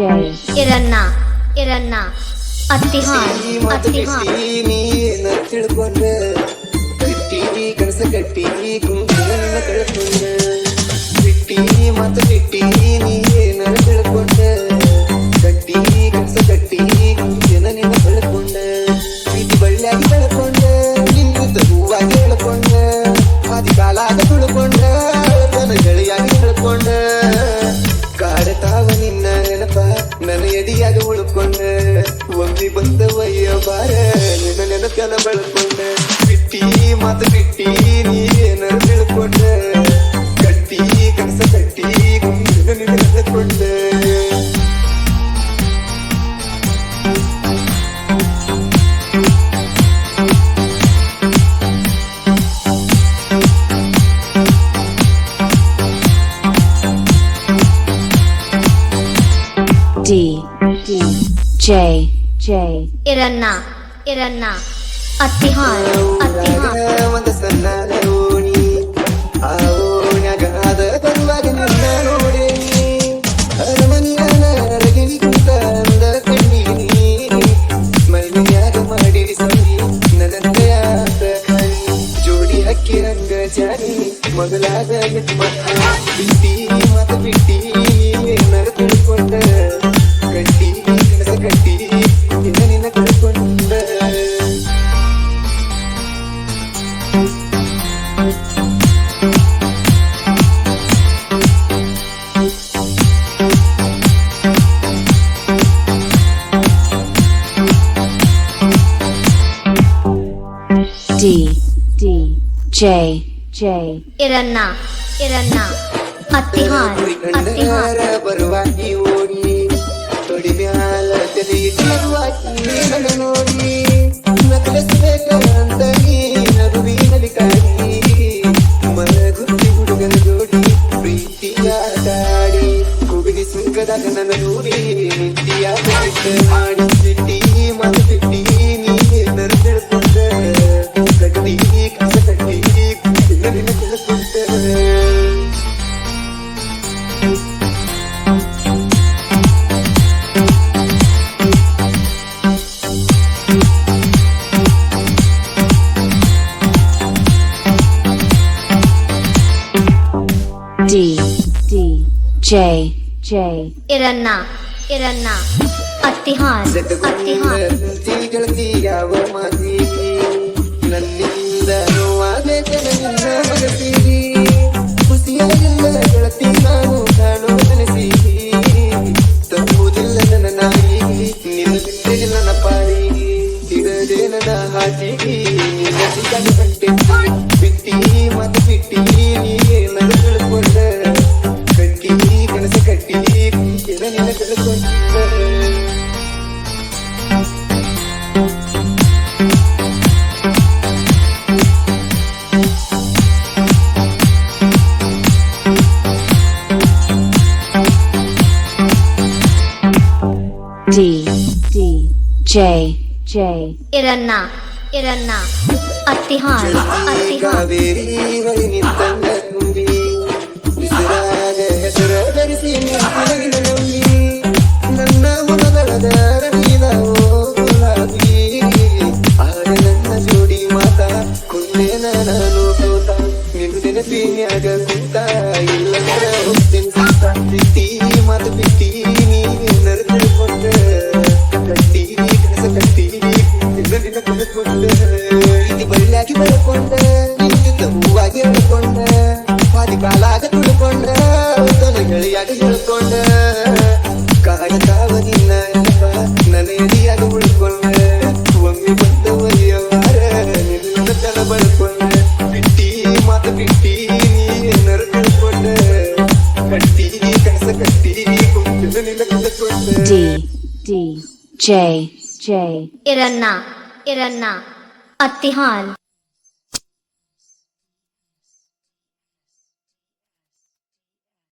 ಇರನ್ನ ಇರನ್ನ ಅತ್ತಿಹಾಳ್ ಅತ್ತಿಹಾಳ್ ತಿಳ್ಕೊಂಡೆ ಬಿಟ್ಟಿ ಕನಸ ಕಟ್ಟಿ ಕುಂಕುಮನ್ನ ಕಳ್ಕೊಂಡೆ ಬಿಟ್ಟಿ ಮತ್ತು ಬಿಟ್ಟಿ ನೀ ಏನಾರ ತಿಳ್ಕೊಂಡೆ ಕಟ್ಟಿ ಕನಸ ಕಟ್ಟಿ ಕುಂಕುಮನ್ನ ನಿನ್ನ ಕಳ್ಕೊಂಡೆ ಪ್ರೀತಿ ಬಳ್ಳಿಯಾಗಿ ಬೆಳ್ಕೊಂಡೆ ನಿನ್ನ ಹೂವಾಗಿ ಹೇಳ್ಕೊಂಡೆ ಆದಿ ಕಾಲಾಗ ತುಳ್ಕೊಂಡೆ ನನ್ನ ಗಳಿಯಾಗಿ ಹೇಳ್ಕೊಂಡೆ ಕಾಡತಾವ ನಿನ್ನ ನೆನಪ ನನ್ನ ಎದಿಯಾಗ ಉಳ್ಕೊಂಡೆ ಒಮ್ಮೆ ಬಂದವಯ್ಯ ಬಾರ ನಿನ್ನ ನೆನಪೆಲ್ಲ ಬೆಳ್ಕೊಂಡೆ ಬಿಟ್ಟಿ ಮಾತು ಬಿಟ್ಟಿ ನೀ ಏನಾರ ತಿಳ್ಕೊಂಡೆ ಕಟ್ಟಿ ಕನಸ ಕಟ್ಟಿ ನಿನ್ನ ನೆನಕೊಂಡೆ DJ ಇರನ್ನ ಇರನ್ನ ಅತ್ತಿಹಾಳ್ ಅತ್ತಿಹಾಳ್ ಒಂದು ಸಣ್ಣ ಓಣಿ ಆ ಓಣ್ಯಾಗ ಅದ ಬರುವಾಗ ನಿನ್ನ ನೋಡಿ ಅರಮನೆಯ ನರಗಿಣಿ ಕುಂತ ಅಂದ ಕಣ್ಣೀನಿ ಮೈಲಿನ್ಯಾಗ ಮಾಡಿ ಸಂದಿ ನನ್ನಂತೆ ಆತ ಕಣಿ ಜೋಡಿ ಹಕ್ಕಿ ರಂಗ ಜಾನಿ ಮೊದಲಾದ ಬಿಟ್ಟಿ ಮತ ಬಿಟ್ಟಿ ಏನಾರ ತಿಳ್ಕೊಂಡ ಕಟ್ಟಿ ಕನಸ ಕಟ್ಟಿ ನಿನ್ನ ಕಳ್ಕೊಂಡ DJ ಇರನ್ನ ಇರನ್ನ ಅತ್ತಿಹಾಳ್ ಅತ್ತಿಹಾಳ್ ಬರುವಾಗಿ ಓಡಿ ತೊಡಿ ಮ್ಯಾಲ ತಲೆಯಿರುವಾಗಿ ನನ್ನ ನೋಡಿ ನಕಲಿಸಬೇಕಂತ ನೀ ನಗುವಿನಲ್ಲಿ ಕಾಡಿ ಮರಗುತ್ತಿ ಹುಡುಗನ ಜೋಡಿ ಪ್ರೀತಿಯಾಡಿ ಕೂಗಿಗೆ ಸುಂಕದಾಗ ನನ್ನ ನೋಡಿ ನಿಂತಿಯ ಮಾಡಿ ಬಿಟ್ಟಿ ಮದು ಬಿಟ್ಟಿ ನೀ ನರು ತಿಳ್ಕೊಂಡೆ ಕಟ್ಟಿ ಕಸ ಕಟ್ಟಿ ನಿನ್ನ ತಿಳ್ಕೊಂಡೆ DJ ಇರನ್ನ ಇರನ್ನ ಅತ್ತಿಹಾಳ್ ಅತ್ತಿಹಾಳ್ ಗೆಳತಿ ಯಾವ ಮಾತಿ ನನ್ನಿಂದ ನೋವಾಗೈತೆ ನನ್ನ ಮನಸ್ಸಿಗೆ ಖುಷಿಯಾಗಿಲ್ಲ ಗೆಳತಿ ನಾನು ಕಾಣೋ ನೆನಸಿಗೆ ತಪ್ಪುವುದಿಲ್ಲ ನನ್ನ ನಾಯಿಗೆ ನಿನ್ನ ಬಿಟ್ಟರೆ ನನ್ನ ಪಾಡಿಗೆ ಇಡದೆ ನನ್ನ ಹಾಟಿಗೆ ನಿನ್ನ ಸಿಗಲು ಕಂಟೆ ಬಿಟ್ಟಿ ಮತ್ತು ಬಿಟ್ಟಿ ನೀ ಏನಾರು ತಿಳ್ಕೊಂಡೆ ಕಟ್ಟಿ ಕನಸ ಕಟ್ಟಿ ನಿನ್ನ ತಿಳ್ಕೊಂಡೆ DJ ಇರನ್ನ ಇರನ್ನ ಅತ್ತಿಹಾಳ್ ಅತ್ತಿಹಾಳ್ ಕಾವೇರಿ ಹೊಳಿ ನಿಂತಂಗ ತುಂಬಿ ಉಸಿರಾಗ ಹೆಸರ ಧರಿಸಿ ನಿಂತಿನ ನಂಬಿ ನನ್ನ ಮುನಗಳದ ರವಿದಾವೋ ಗುಲಾಬಿ ಆಗ ನನ್ನ ಜೋಡಿ ಮಾತ ಕುಂದೆ ನಾನು ಕೂತ ನಿನ್ನ ನೆನಪಿನ್ಯಾಗ ಕೂತ ಇಲ್ಲ ಹೋಗ್ತೇನೆ ಸೂತ ಬಿಟ್ಟಿ ಮಾತು ಬಿಟ್ಟಿ ನೀ ನರು ತಿಳ್ಕೊಂಡೆ ಕಟ್ಟಿ ಕನಸ ಕಟ್ಟಿ ನಿನ್ನ ಕಳ್ಕೊಂಡೆ ಇದು ಬಳ್ಳಿಯಾಗಿ ಬೆಳ್ಕೊಂಡೆ ನಿಂತಿದ್ದ ಹೂವಾಗಿ ಹೇಳ್ಕೊಂಡೆ ಆದಿ ಕಾಲಾಗ ತುಳ್ಕೊಂಡೆ ತನ್ನ ಗಳಿಯಾಗಿ ಹೇಳ್ಕೊಂಡೆ ಕಾಡತಾವ ನಿನ್ನ ನೆನಪ ನನ್ನ ಎದಿಯಾಗ ಉಳ್ಕೊಂಡೆ ಒಮ್ಮೆ ಬಂದವಯ್ಯ ವಾರ ನಿನ್ನ ತಲ ಬಳ್ಕೊಂಡೆ ಬಿಟ್ಟಿ ಮಾತು ಬಿಟ್ಟಿ ನೀ ಏನಾರು ತಿಳ್ಕೊಂಡೆ ಕಟ್ಟಿ ಕನಸ ಕಟ್ಟಿ ಕುಂತಿನ ನಿನ್ನ ಕಳ್ಕೊಂಡೆ DJ ಇರನ್ನ ಇರನ್ನ ಅತ್ತಿಹಾಳ್